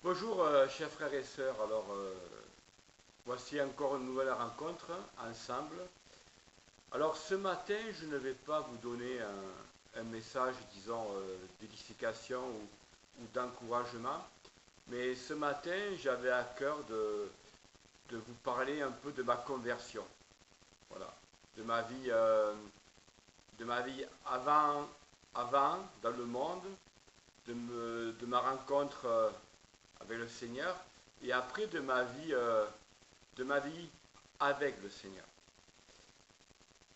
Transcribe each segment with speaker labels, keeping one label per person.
Speaker 1: Bonjour, chers frères et sœurs. Alors, voici encore une nouvelle rencontre ensemble. Alors, ce matin, je ne vais pas vous donner un message, disons, d'édification ou d'encouragement, mais ce matin, j'avais à cœur de vous parler un peu de ma conversion. Voilà, de ma vie avant dans le monde, de ma rencontre avec le Seigneur, et après de ma vie avec le Seigneur.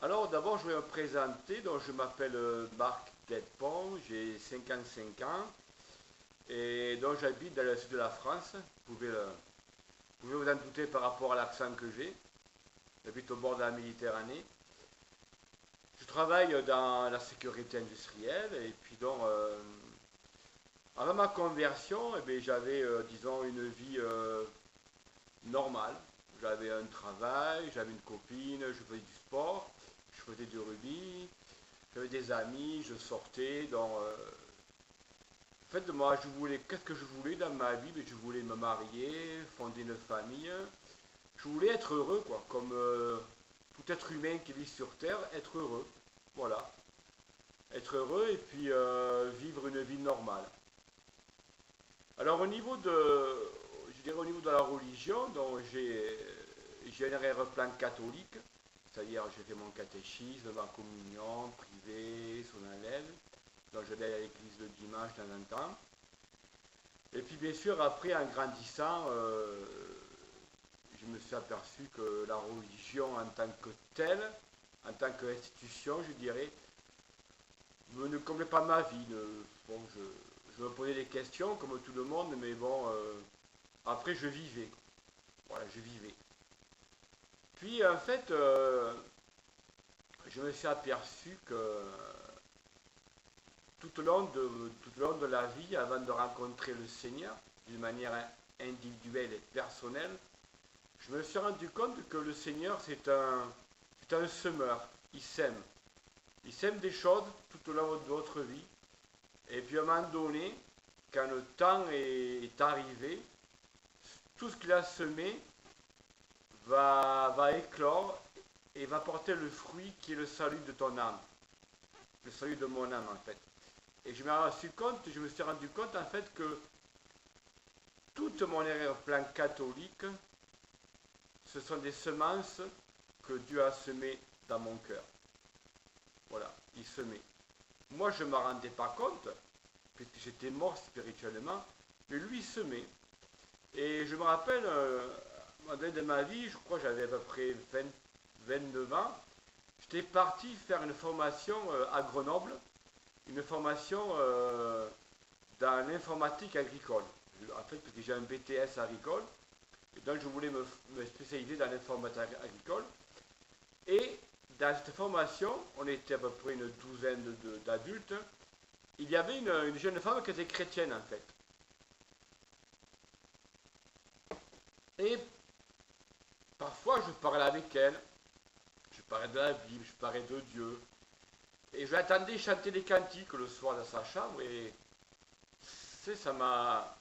Speaker 1: Alors d'abord je vais me présenter, donc je m'appelle Marc Delpont, j'ai 55 ans, et donc j'habite dans le sud de la France. Vous pouvez vous en douter par rapport à l'accent que j'ai. J'habite au bord de la Méditerranée. Je travaille dans la sécurité industrielle, et puis donc avant ma conversion, eh bien, j'avais, disons, une vie normale. J'avais un travail, j'avais une copine, je faisais du sport, je faisais du rugby, j'avais des amis, je sortais. En fait, moi, qu'est-ce que je voulais dans ma vie? Je voulais me marier, fonder une famille. Je voulais être heureux, quoi, comme tout être humain qui vit sur Terre, être heureux. Voilà. Être heureux et puis vivre une vie normale. Alors je dirais au niveau de la religion, donc j'ai un arrière-plan catholique, c'est-à-dire j'ai fait mon catéchisme, ma communion, privée, solennelle, donc je vais à l'église le dimanche de temps en temps. Et puis bien sûr après en grandissant, je me suis aperçu que la religion en tant que telle, en tant qu'institution, je dirais, ne comblait pas ma vie. Bon, je me posais des questions comme tout le monde, mais bon, après je vivais. Voilà, je vivais. Puis en fait, je me suis aperçu que tout au long de la vie, avant de rencontrer le Seigneur, d'une manière individuelle et personnelle, je me suis rendu compte que le Seigneur, c'est un semeur. Il sème. Il sème des choses tout au long de votre vie. Et puis à un moment donné, quand le temps est arrivé, tout ce qu'il a semé va éclore et va porter le fruit qui est le salut de ton âme. Le salut de mon âme en fait. Et je me suis rendu compte en fait que toute mon arrière-plan catholique, ce sont des semences que Dieu a semées dans mon cœur. Voilà, il semait. Moi, je ne m'en rendais pas compte, puisque j'étais mort spirituellement, mais lui semait. Et je me rappelle, à un moment de ma vie, je crois que j'avais à peu près 29 ans, j'étais parti faire une formation à Grenoble, une formation dans l'informatique agricole. En fait, parce que j'ai un BTS agricole, et donc je voulais me spécialiser dans l'informatique agricole. Et dans cette formation, on était à peu près une douzaine d'adultes, il y avait une jeune femme qui était chrétienne en fait. Et parfois je parlais avec elle, je parlais de la Bible, je parlais de Dieu, et je l'attendais chanter des cantiques le soir dans sa chambre, et ça m'a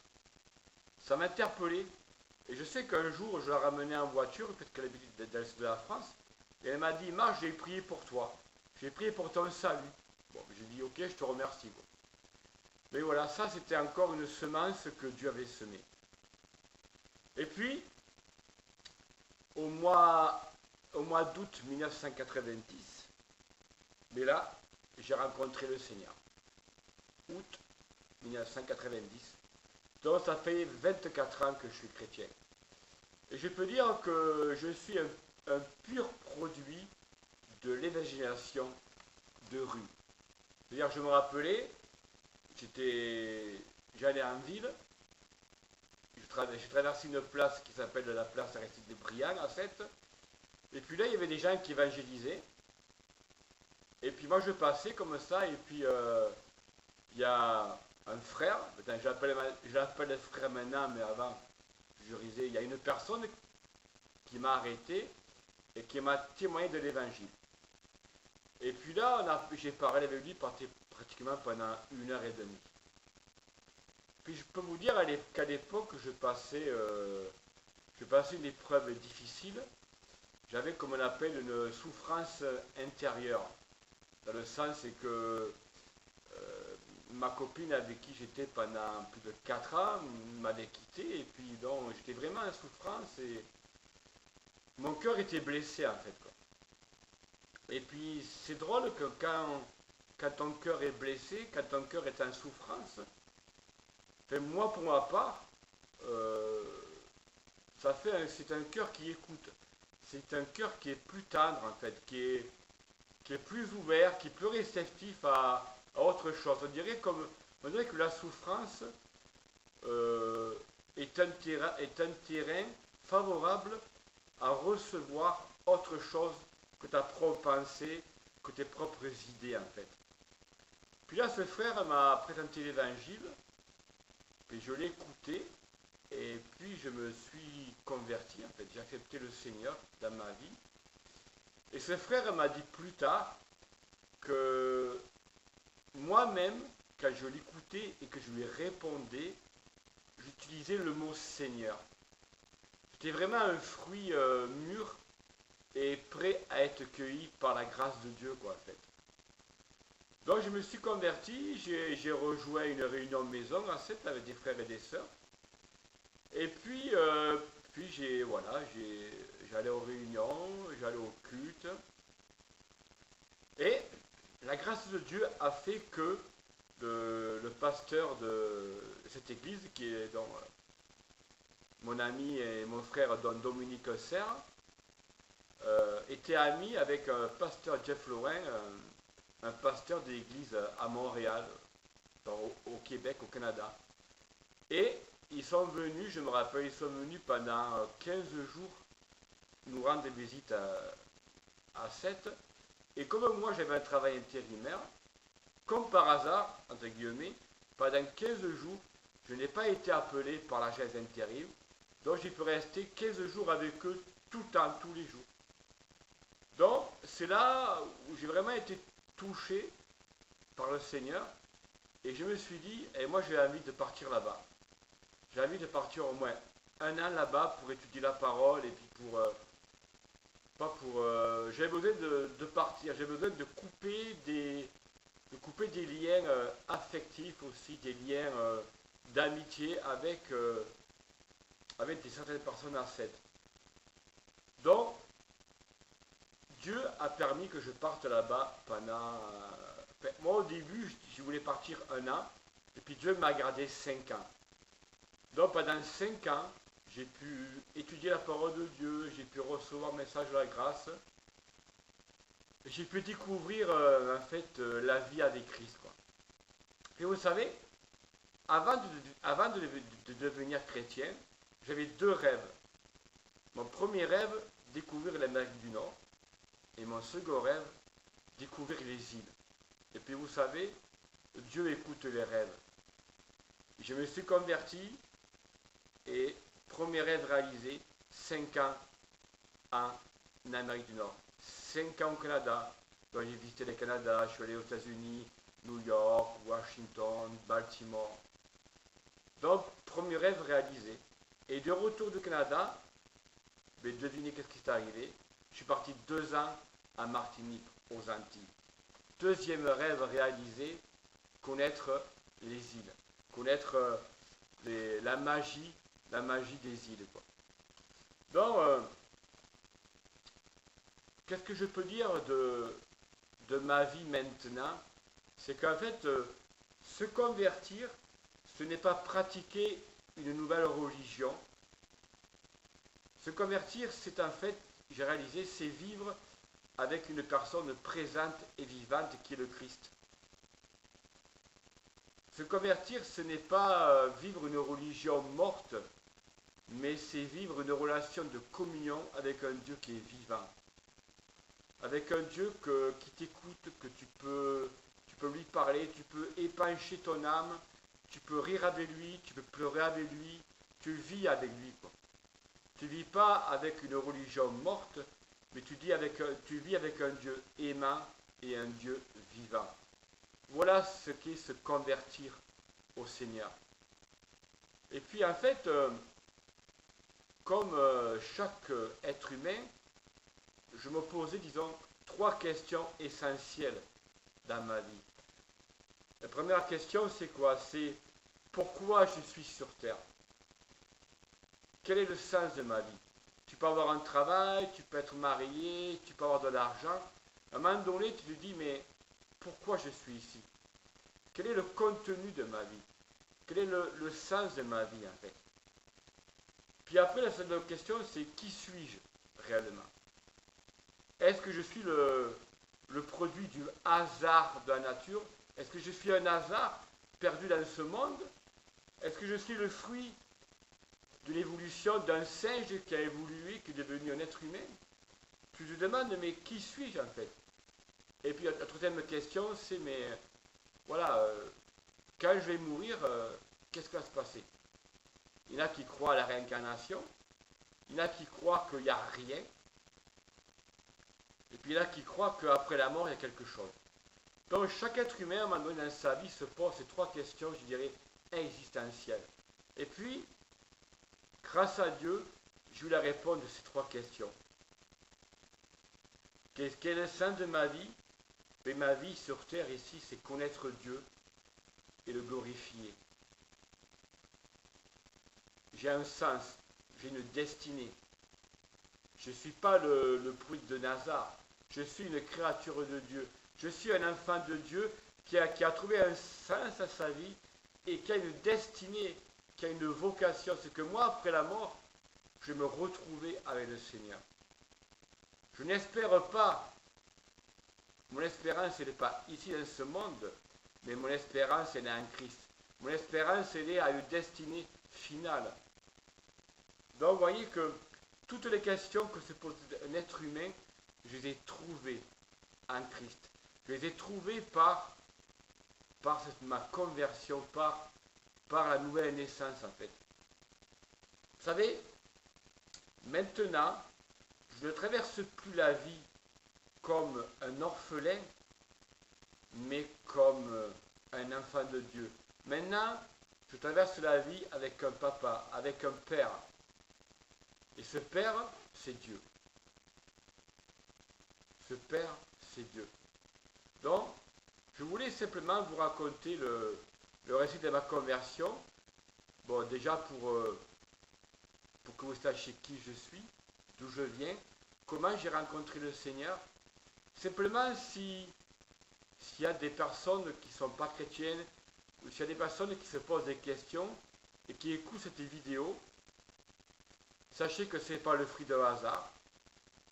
Speaker 1: interpellé. Et je sais qu'un jour, je la ramenais en voiture, peut-être qu'elle habitait dans le sud de la France, et elle m'a dit, Marc, j'ai prié pour toi, j'ai prié pour ton salut. Bon, j'ai dit, ok, je te remercie. Quoi. Mais voilà, ça c'était encore une semence que Dieu avait semée. Et puis, au mois d'août 1990, mais là, j'ai rencontré le Seigneur. Août 1990. Donc ça fait 24 ans que je suis chrétien. Et je peux dire que je suis un pur produit de l'évangélisation de rue. C'est-à-dire, je me rappelais, j'allais en ville, je traversais une place qui s'appelle la place Aristide de Briand à 7, et puis là, il y avait des gens qui évangélisaient, et puis moi, je passais comme ça, et puis il y a un frère, je l'appelle frère maintenant, mais avant, je disais, il y a une personne qui m'a arrêté et qui m'a témoigné de l'évangile. Et puis là, j'ai parlé avec lui pratiquement pendant 1 heure et demie. Puis je peux vous dire qu'à l'époque, je passais une épreuve difficile. J'avais, comme on appelle, une souffrance intérieure. Dans le sens, c'est que ma copine avec qui j'étais pendant plus de 4 ans m'avait quitté. Et puis, donc, j'étais vraiment en souffrance et mon cœur était blessé, en fait, quoi. Et puis, c'est drôle que quand ton cœur est blessé, quand ton cœur est en souffrance, enfin, moi, pour ma part, euh, c'est un cœur qui écoute. C'est un cœur qui est plus tendre, en fait, qui est plus ouvert, qui est plus réceptif à autre chose. On dirait que la souffrance est un terrain favorable à recevoir autre chose que ta propre pensée, que tes propres idées, en fait. Puis là, ce frère m'a présenté l'évangile, puis je l'ai écouté, et puis je me suis converti, en fait. J'ai accepté le Seigneur dans ma vie. Et ce frère m'a dit plus tard que moi-même, quand je l'écoutais et que je lui répondais, j'utilisais le mot Seigneur. C'était vraiment un fruit mûr et prêt à être cueilli par la grâce de Dieu, quoi, en fait. Donc je me suis converti, j'ai rejoint une réunion de maison, en fait, avec des frères et des sœurs. Et puis j'allais aux réunions, j'allais au culte. Et la grâce de Dieu a fait que le pasteur de cette église, qui est donc mon ami et mon frère Don Dominique Serre, était ami avec pasteur Jeff Laurin, un pasteur de l'église à Montréal, au Québec, au Canada. Et ils sont venus, je me rappelle, ils sont venus pendant 15 jours nous rendre des visites à Sète. Et comme moi j'avais un travail intérimaire, comme par hasard, entre guillemets, pendant 15 jours, je n'ai pas été appelé par l'agence intérim, donc j'ai pu rester 15 jours avec eux tout le temps, tous les jours. Donc c'est là où j'ai vraiment été touché par le Seigneur, et je me suis dit, et moi j'ai envie de partir là-bas. J'ai envie de partir au moins 1 an là-bas pour étudier la parole, et puis j'avais besoin de partir, j'ai besoin de couper des liens affectifs aussi, des liens d'amitié avec certaines personnes à Sète. Donc, Dieu a permis que je parte là-bas pendant... moi, au début, je voulais partir 1 an, et puis Dieu m'a gardé 5 ans. Donc, pendant 5 ans, j'ai pu étudier la parole de Dieu, j'ai pu recevoir le message de la grâce, j'ai pu découvrir la vie avec Christ, quoi. Et vous savez, avant de devenir chrétien, j'avais 2 rêves. Mon premier rêve, découvrir l'Amérique du Nord, et mon second rêve, découvrir les îles. Et puis vous savez, Dieu écoute les rêves. Je me suis converti, et premier rêve réalisé, 5 ans en Amérique du Nord. 5 ans au Canada, donc j'ai visité le Canada, je suis allé aux États-Unis, New York, Washington, Baltimore. Donc, premier rêve réalisé. Et de retour du Canada, mais devinez qu'est-ce qui s'est arrivé. Je suis parti 2 ans à Martinique, aux Antilles. Deuxième rêve réalisé, connaître les îles, connaître la magie des îles, quoi. Donc, qu'est-ce que je peux dire de ma vie maintenant? C'est qu'en fait, se convertir, ce n'est pas pratiquer une nouvelle religion. Se convertir, c'est en fait, j'ai réalisé, c'est vivre avec une personne présente et vivante qui est le Christ. Se convertir, ce n'est pas vivre une religion morte, mais c'est vivre une relation de communion avec un Dieu qui est vivant. Avec un Dieu qui t'écoute, que tu peux lui parler, tu peux épancher ton âme, tu peux rire avec lui, tu peux pleurer avec lui, tu vis avec lui, quoi. Tu ne vis pas avec une religion morte, mais tu vis avec un Dieu aimant et un Dieu vivant. Voilà ce qu'est se convertir au Seigneur. Et puis en fait, comme chaque être humain, je me posais, disons, 3 questions essentielles dans ma vie. La première question, c'est quoi? C'est pourquoi je suis sur Terre? Quel est le sens de ma vie? Tu peux avoir un travail, tu peux être marié, tu peux avoir de l'argent. À un moment donné, tu te dis, mais pourquoi je suis ici? Quel est le contenu de ma vie? Quel est le sens de ma vie, en fait? Puis après, la seconde question, c'est qui suis-je réellement? Est-ce que je suis le produit du hasard de la nature? Est-ce que je suis un hasard perdu dans ce monde? Est-ce que je suis le fruit de l'évolution d'un singe qui a évolué, qui est devenu un être humain? Tu te demandes, mais qui suis-je en fait? Et puis la troisième question, c'est, mais voilà, quand je vais mourir, qu'est-ce qui va se passer? Il y en a qui croient à la réincarnation, il y en a qui croient qu'il n'y a rien, et puis il y en a qui croient qu'après la mort, il y a quelque chose. Donc chaque être humain, à un moment donné dans sa vie, se pose ces 3 questions, je dirais, existentielles. Et puis, grâce à Dieu, j'ai eu la réponse de ces 3 questions. Quel est le sens de ma vie? Mais ma vie sur terre ici, c'est connaître Dieu et le glorifier. J'ai un sens, j'ai une destinée. Je ne suis pas le produit de Nazar. Je suis une créature de Dieu. Je suis un enfant de Dieu qui a trouvé un sens à sa vie et qui a une destinée, qui a une vocation. C'est que moi, après la mort, je vais me retrouver avec le Seigneur. Je n'espère pas, mon espérance, elle n'est pas ici dans ce monde, mais mon espérance, elle est en Christ. Mon espérance, elle est à une destinée finale. Donc, vous voyez que toutes les questions que se pose un être humain, je les ai trouvées en Christ. Je les ai trouvées par ma conversion, par la nouvelle naissance, en fait. Vous savez, maintenant, je ne traverse plus la vie comme un orphelin, mais comme un enfant de Dieu. Maintenant, je traverse la vie avec un papa, avec un père. Et ce père, c'est Dieu. Ce père, c'est Dieu. Donc, je voulais simplement vous raconter le récit de ma conversion. Bon, déjà pour que vous sachiez qui je suis, d'où je viens, comment j'ai rencontré le Seigneur. Simplement, s'il y a des personnes qui ne sont pas chrétiennes, ou s'il y a des personnes qui se posent des questions et qui écoutent cette vidéo, sachez que ce n'est pas le fruit de hasard.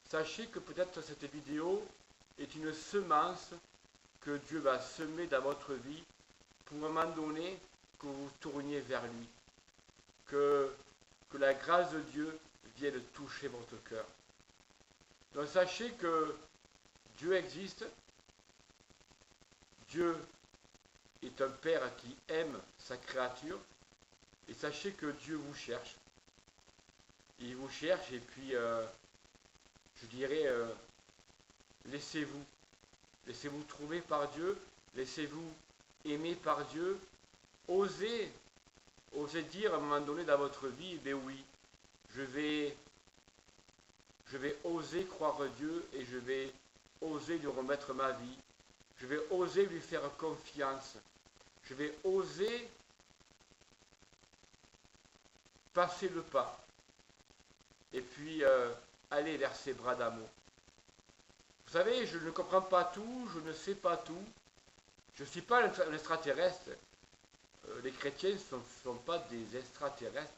Speaker 1: Sachez que peut-être cette vidéo est une semence que Dieu va semer dans votre vie pour un moment donné que vous tourniez vers lui. Que la grâce de Dieu vienne toucher votre cœur. Donc sachez que Dieu existe. Dieu est un Père qui aime sa créature. Et sachez que Dieu vous cherche. Il vous cherche et puis, je dirais, laissez-vous. Laissez-vous trouver par Dieu. Laissez-vous aimer par Dieu. Osez dire à un moment donné dans votre vie, ben oui, je vais oser croire Dieu et je vais oser lui remettre ma vie. Je vais oser lui faire confiance. Je vais oser passer le pas. Et puis aller vers ses bras d'amour. Vous savez, je ne comprends pas tout, je ne sais pas tout. Je ne suis pas un extraterrestre. Les chrétiens ne sont pas des extraterrestres.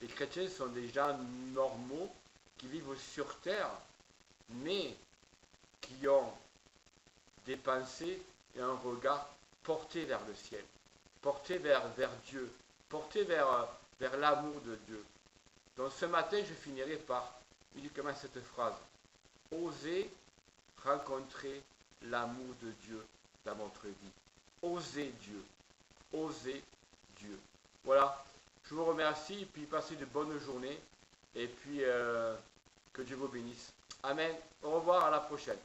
Speaker 1: Les chrétiens sont des gens normaux qui vivent sur terre, mais qui ont des pensées et un regard porté vers le ciel, porté vers Dieu, porté vers l'amour de Dieu. Donc ce matin, je finirai par uniquement cette phrase. Osez rencontrer l'amour de Dieu dans votre vie. Osez Dieu. Osez Dieu. Voilà. Je vous remercie et puis passez de bonnes journées et puis que Dieu vous bénisse. Amen. Au revoir, à la prochaine.